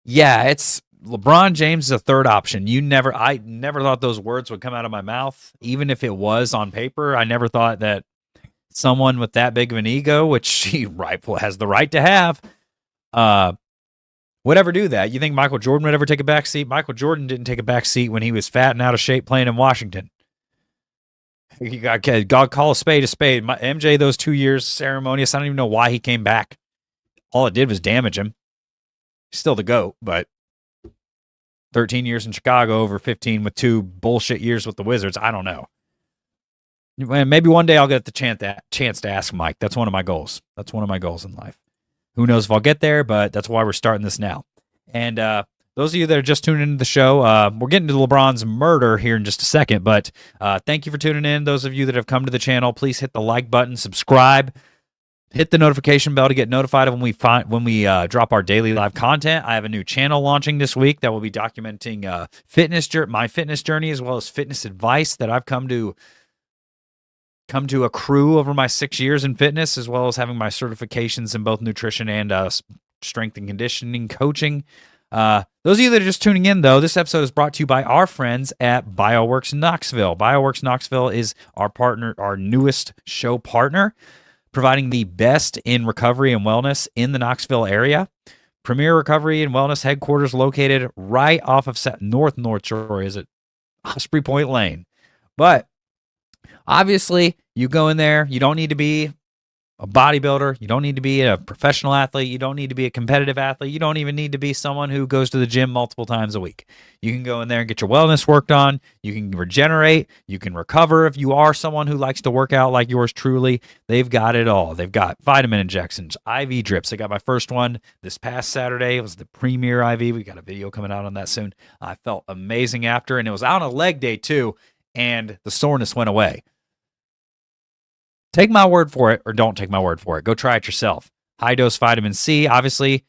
yeah, it's LeBron James is a third option. I never thought those words would come out of my mouth, even if it was on paper. I never thought that someone with that big of an ego, which he rightfully has the right to have, would ever do that. You think Michael Jordan would ever take a back seat? Michael Jordan didn't take a back seat when he was fat and out of shape playing in Washington. You got call a spade a spade. MJ, those 2 years ceremonious, I don't even know why he came back. All it did was damage him. He's still the GOAT, but 13 years in Chicago over 15 with 2 bullshit years with the Wizards. I don't know. Maybe one day I'll get the chance to ask Mike. That's one of my goals. That's one of my goals in life. Who knows if I'll get there, but that's why we're starting this now. And those of you that are just tuning into the show, we're getting to LeBron's murder here in just a second, but thank you for tuning in. Those of you that have come to the channel, please hit the like button, subscribe, hit the notification bell to get notified of when we drop our daily live content. I have a new channel launching this week that will be documenting my fitness journey, as well as fitness advice that I've come to accrue over my 6 years in fitness, as well as having my certifications in both nutrition and strength and conditioning coaching. Those of you that are just tuning in, though, this episode is brought to you by our friends at BioWorks Knoxville. BioWorks Knoxville is our partner, our newest show partner, providing the best in recovery and wellness in the Knoxville area. Premier Recovery and Wellness headquarters located right off of North Shore, is it Osprey Point Lane. But obviously, you go in there, you don't need to be a bodybuilder, you don't need to be a professional athlete, you don't need to be a competitive athlete, you don't even need to be someone who goes to the gym multiple times a week. You can go in there and get your wellness worked on, you can regenerate, you can recover if you are someone who likes to work out like yours truly. They've got it all. They've got vitamin injections, IV drips. I got my first one this past Saturday. It was the Premier IV. We got a video coming out on that soon. I felt amazing after, and it was on a leg day too, and the soreness went away. Take my word for it, or don't take my word for it. Go try it yourself. High-dose vitamin C, obviously.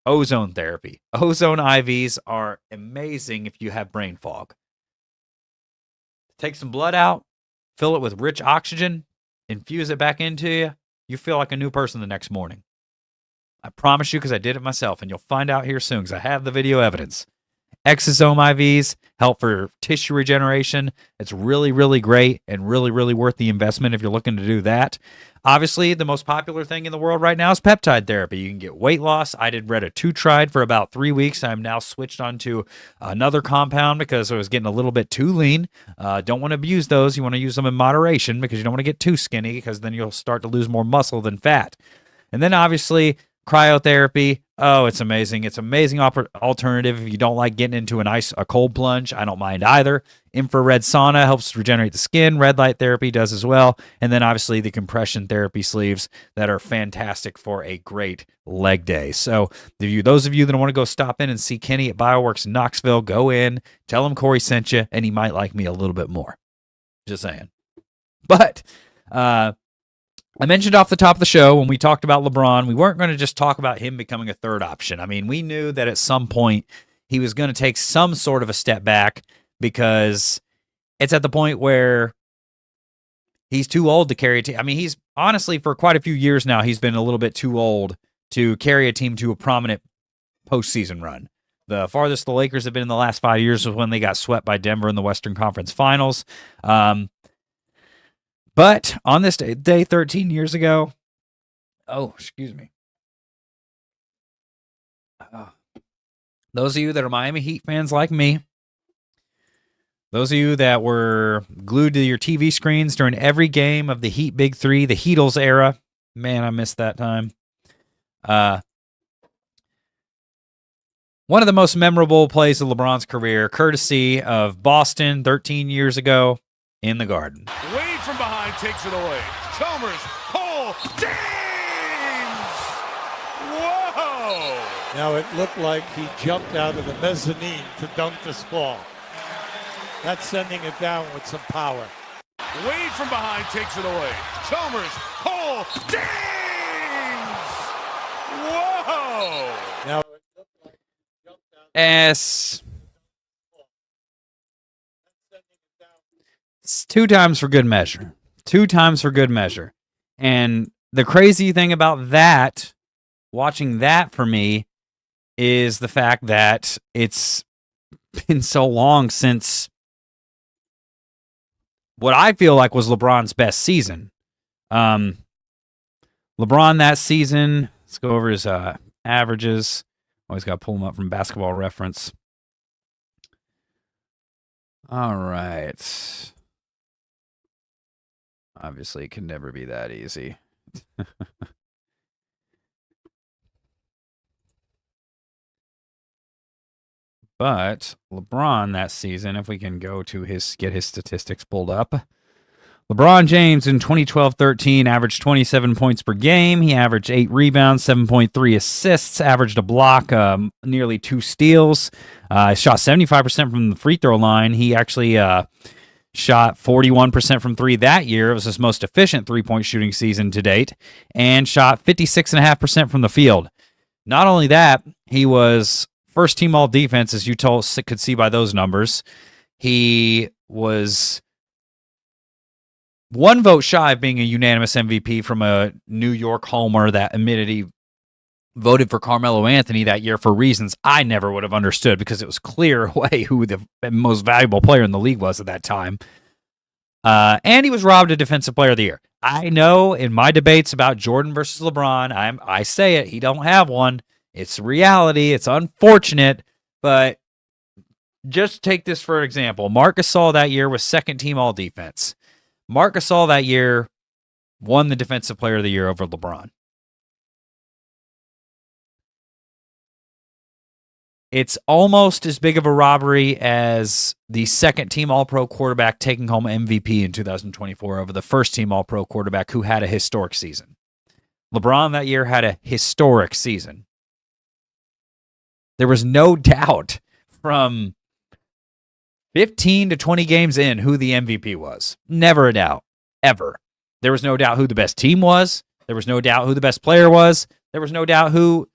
Ozone therapy. Ozone IVs are amazing if you have brain fog. Take some blood out, fill it with rich oxygen, infuse it back into you. You feel like a new person the next morning. I promise you, because I did it myself, and you'll find out here soon because I have the video evidence. Exosome IVs help for tissue regeneration. It's really, really great and really, really worth the investment if you're looking to do that. Obviously, the most popular thing in the world right now is peptide therapy. You can get weight loss. I did Retatrutide for about 3 weeks. I'm now switched on to another compound because I was getting a little bit too lean. Don't want to abuse those. You want to use them in moderation because you don't want to get too skinny because then you'll start to lose more muscle than fat. And then obviously, cryotherapy. Oh, it's amazing. It's an amazing alternative if you don't like getting into a cold plunge. I don't mind either. Infrared sauna helps regenerate the skin. Red light therapy does as well. And then obviously the compression therapy sleeves that are fantastic for a great leg day. So those of you that want to go stop in and see Kenny at BioWorks Knoxville, go in, tell him Cory sent you, and he might like me a little bit more. Just saying. But I mentioned off the top of the show when we talked about LeBron, we weren't going to just talk about him becoming a third option. I mean, we knew that at some point he was going to take some sort of a step back because it's at the point where he's too old to carry a team. I mean, he's honestly, for quite a few years now, he's been a little bit too old to carry a team to a prominent postseason run. The farthest the Lakers have been in the last 5 years was when they got swept by Denver in the Western Conference Finals. But on this day 13 years ago, those of you that are Miami Heat fans like me, those of you that were glued to your TV screens during every game of the Heat Big Three, the Heatles era, man, I missed that time. One of the most memorable plays of LeBron's career, courtesy of Boston 13 years ago in the Garden. Wade from behind takes it away. Chalmers, Cole, James! Whoa! Now it looked like he jumped out of the mezzanine to dunk this ball. That's sending it down with some power. Wade from behind takes it away. Chalmers, Cole, James! Whoa! Now It's 2 times for good measure. 2 times for good measure. And the crazy thing about that, watching that for me, is the fact that it's been so long since what I feel like was LeBron's best season. LeBron that season, let's go over his averages. Always got to pull them up from Basketball Reference. All right. Obviously, it can never be that easy. But LeBron that season, if we can go to get his statistics pulled up. LeBron James in 12-13 averaged 27 points per game. He averaged 8 rebounds, 7.3 assists, averaged a block, nearly 2 steals. Shot 75% from the free throw line. He actually shot 41% from 3 that year. It was his most efficient three-point shooting season to date, and shot 56.5% from the field. Not only that, he was first-team all-defense, as you could see by those numbers. He was 1 vote shy of being a unanimous MVP from a New York homer that admitted he voted for Carmelo Anthony that year for reasons I never would have understood because it was clear away who the most valuable player in the league was at that time. And he was robbed of Defensive Player of the Year. I know in my debates about Jordan versus LeBron, I say it, he don't have one. It's reality. It's unfortunate, but just take this for example. Marc Gasol that year was second team all defense. Marc Gasol that year won the Defensive Player of the Year over LeBron. It's almost as big of a robbery as the second team All-Pro quarterback taking home MVP in 2024 over the first team All-Pro quarterback who had a historic season. LeBron that year had a historic season. There was no doubt from 15 to 20 games in who the MVP was. Never a doubt. Ever. There was no doubt who the best team was. There was no doubt who the best player was. There was no doubt who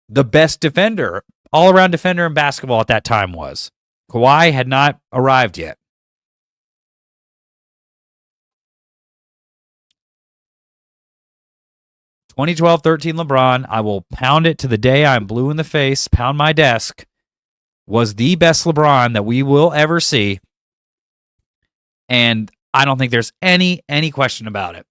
the best defender, all-around defender in basketball at that time was. Kawhi had not arrived yet. (2012-13) LeBron, I will pound it to the day I'm blue in the face, pound my desk, was the best LeBron that we will ever see. And I don't think there's any question about it.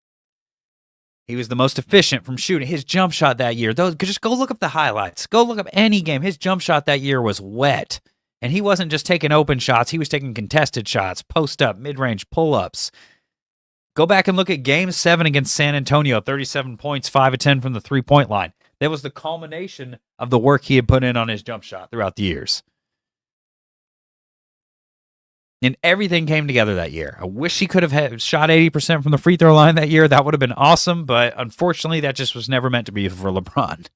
He was the most efficient from shooting. His jump shot that year, just go look up the highlights. Go look up any game. His jump shot that year was wet. And he wasn't just taking open shots. He was taking contested shots, post-up, mid-range pull-ups. Go back and look at Game 7 against San Antonio, 37 points, 5 of 10 from the three-point line. That was the culmination of the work he had put in on his jump shot throughout the years. And everything came together that year. I wish he could have shot 80% from the free throw line that year. That would have been awesome, but unfortunately, that just was never meant to be for LeBron.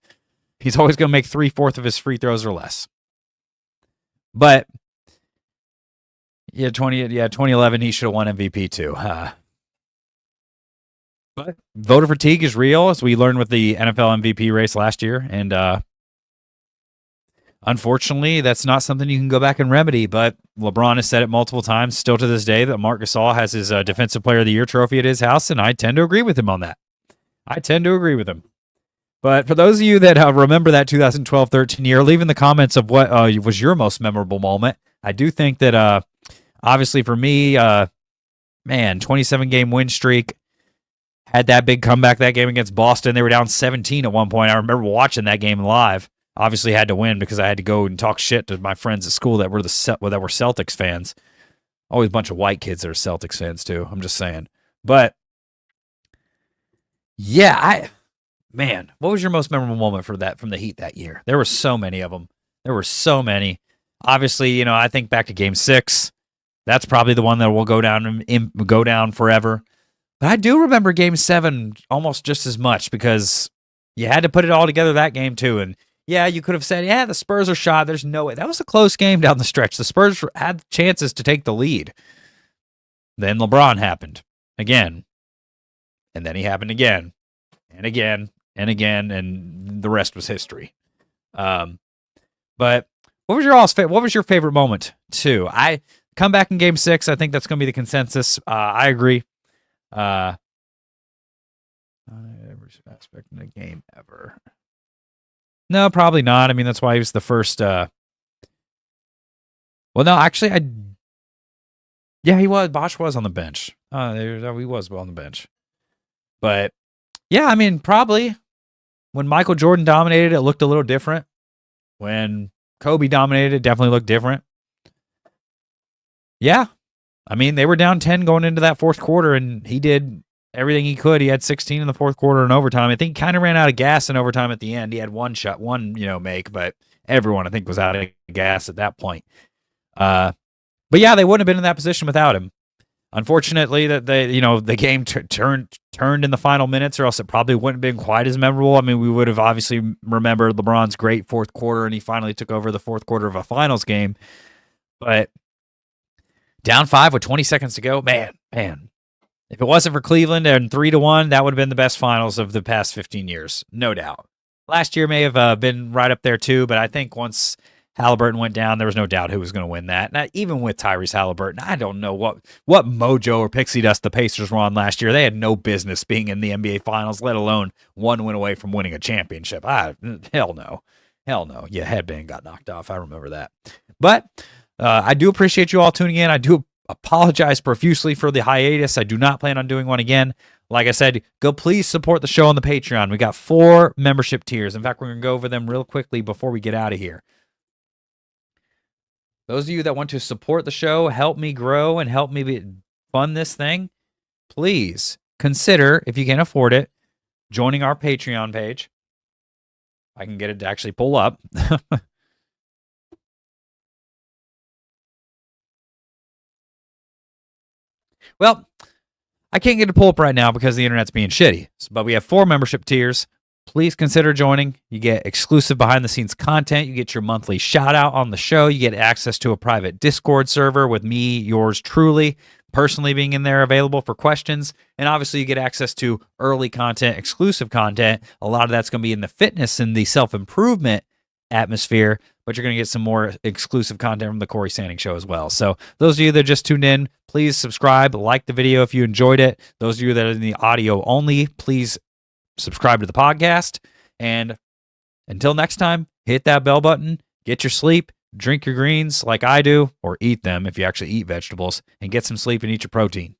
He's always going to make 3/4 of his free throws or less. But, 2011, he should have won MVP too. But voter fatigue is real, as we learned with the NFL MVP race last year, and unfortunately, that's not something you can go back and remedy, but LeBron has said it multiple times, still to this day, that Marc Gasol has his Defensive Player of the Year trophy at his house, and I tend to agree with him on that. But for those of you that remember that 2012-13 year, leave in the comments of what was your most memorable moment. I do think that, obviously for me, 27-game win streak, had that big comeback that game against Boston. They were down 17 at one point. I remember watching that game live. Obviously had to win because I had to go and talk shit to my friends at school that were Celtics fans. Always a bunch of white kids that are Celtics fans too. I'm just saying. But yeah, what was your most memorable moment from the Heat that year? There were so many of them. There were so many. Obviously, I think back to Game 6. That's probably the one that will go down forever. But I do remember Game 7 almost just as much because you had to put it all together that game too. And yeah, you could have said, the Spurs are shot. There's no way. That was a close game down the stretch. The Spurs had chances to take the lead. Then LeBron happened again. And then he happened again and again and again. And the rest was history. But what was your favorite moment too? I come back in Game 6. I think that's going to be the consensus. I agree. Every aspect in the game ever. No, probably not. I mean, that's why he was the first. Well, no, actually, he was. Bosch was on the bench. He was on the bench. But yeah, I mean, probably when Michael Jordan dominated, it looked a little different. When Kobe dominated, it definitely looked different. Yeah, I mean, they were down 10 going into that fourth quarter, and he did everything he could. He had 16 in the fourth quarter in overtime. I think he kind of ran out of gas in overtime at the end. He had one make, but everyone, I think, was out of gas at that point. But yeah, they wouldn't have been in that position without him. Unfortunately, that the game turned in the final minutes, or else it probably wouldn't have been quite as memorable. I mean, we would have obviously remembered LeBron's great fourth quarter, and he finally took over the fourth quarter of a finals game. But down 5 with 20 seconds to go, man. If it wasn't for Cleveland and 3-1, that would have been the best finals of the past 15 years, no doubt. Last year may have been right up there too, but I think once Halliburton went down, there was no doubt who was going to win that. Now, even with Tyrese Halliburton, I don't know what mojo or pixie dust the Pacers were on last year. They had no business being in the NBA Finals, let alone one win away from winning a championship. Hell no. Yeah, headband got knocked off. I remember that. But I do appreciate you all tuning in. I do apologize profusely for the hiatus. I do not plan on doing one again. Like I said, go please support the show on the Patreon. We got 4 membership tiers. In fact, we're going to go over them real quickly before we get out of here. Those of you that want to support the show, help me grow, and help me fund this thing, please consider, if you can afford it, joining our Patreon page. I can get it to actually pull up. Well, I can't get it to pull up right now because the internet's being shitty. But we have 4 membership tiers. Please consider joining. You get exclusive behind-the-scenes content. You get your monthly shout-out on the show. You get access to a private Discord server with me, yours truly, personally being in there available for questions. And obviously, you get access to early content, exclusive content. A lot of that's going to be in the fitness and the self-improvement atmosphere, but you're going to get some more exclusive content from the Cory Sanning Show as well. So those of you that just tuned in, please subscribe, like the video if you enjoyed it. Those of you that are in the audio only, please subscribe to the podcast. And until next time, hit that bell button, get your sleep, drink your greens like I do, or eat them if you actually eat vegetables, and get some sleep and eat your protein.